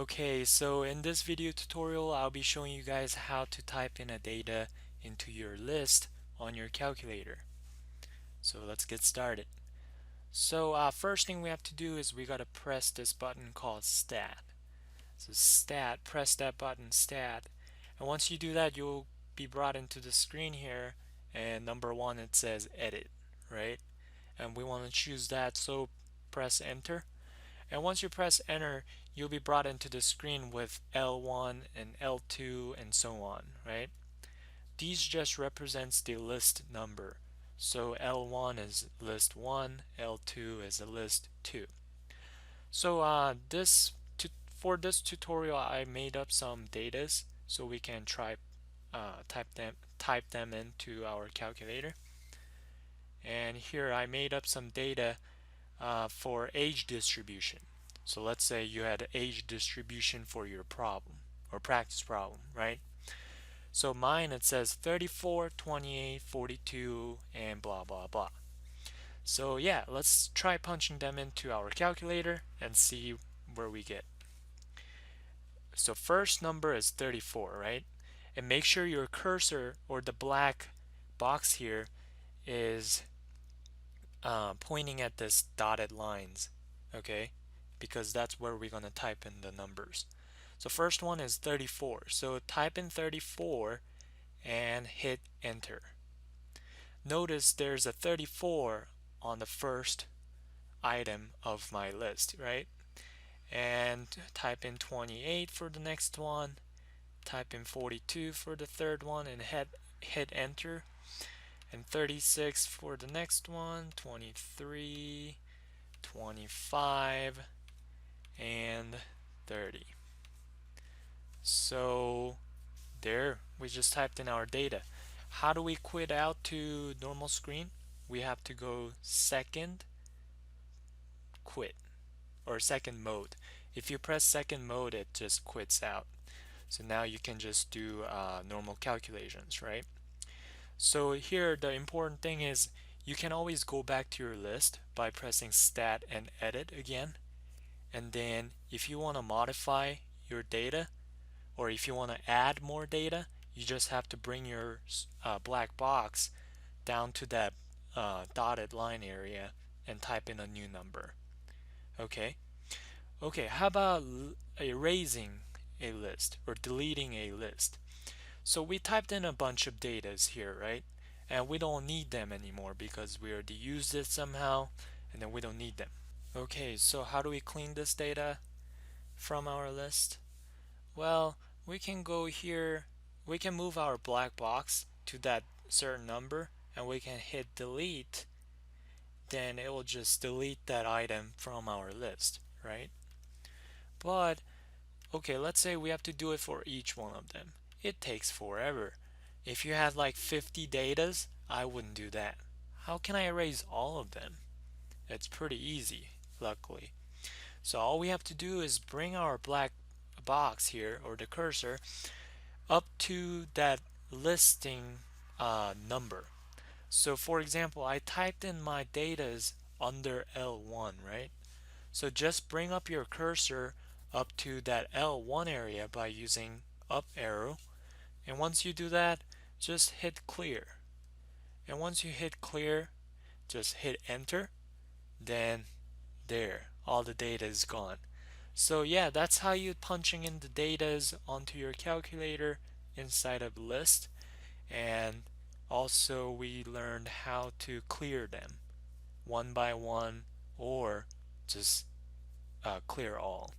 Okay, so in this video tutorial, I'll be showing you guys how to type in a data into your list on your calculator. So let's get started. So first thing we have to do is we gotta press this button called Stat. So Stat, press that button, Stat. And once you do that, you'll be brought into the screen here, and number one, it says Edit, right? And we want to choose that, so press Enter. And once you press enter, you'll be brought into the screen with L1 and L2 and so on, right? These just represents the list number. So L1 is list 1, L2 is a list 2. So for this tutorial, I made up some datas so we can try type them into our calculator. And here I made up some data for age distribution. So let's say you had age distribution for your problem or practice problem, right? So mine, it says 34, 28, 42, and blah blah blah. So yeah, let's try punching them into our calculator and see where we get. So first number is 34, right? And make sure your cursor or the black box here is pointing at this dotted lines, okay? Because that's where we're going to type in the numbers. So first one is 34. So type in 34 and hit enter. Notice there's a 34 on the first item of my list, right? And type in 28 for the next one. Type in 42 for the third one and hit enter. And 36 for the next one, 23, 25, and 30. So there, we just typed in our data. How do we quit out to normal screen? We have to go second quit or second mode. If you press second mode, it just quits out. So now you can just do normal calculations, right? So here the important thing is you can always go back to your list by pressing stat and edit again. And then if you want to modify your data or if you want to add more data, you just have to bring your black box down to that dotted line area and type in a new number. Okay? Okay, how about erasing a list or deleting a list? So we typed in a bunch of datas here, right? And we don't need them anymore because we already used it somehow and then we don't need them. Okay, so how do we clean this data from our list? Well, we can go here, we can move our black box to that certain number and we can hit delete. Then it will just delete that item from our list, right? But okay, let's say we have to do it for each one of them. It takes forever. If you had like 50 datas, I wouldn't do that. How can I erase all of them? It's pretty easy, luckily. So all we have to do is bring our black box here, or the cursor, up to that listing number. So for example, I typed in my datas under L1, right? So just bring up your cursor up to that L1 area by using up arrow. And once you do that, just hit clear. And once you hit clear, just hit enter. Then there, all the data is gone. So yeah, that's how you punching in the datas onto your calculator inside of list. And also we learned how to clear them one by one or just clear all.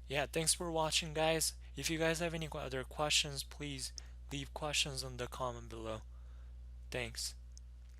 Yeah, thanks for watching, guys. If you guys have any other questions, please leave questions on the comment below. Thanks.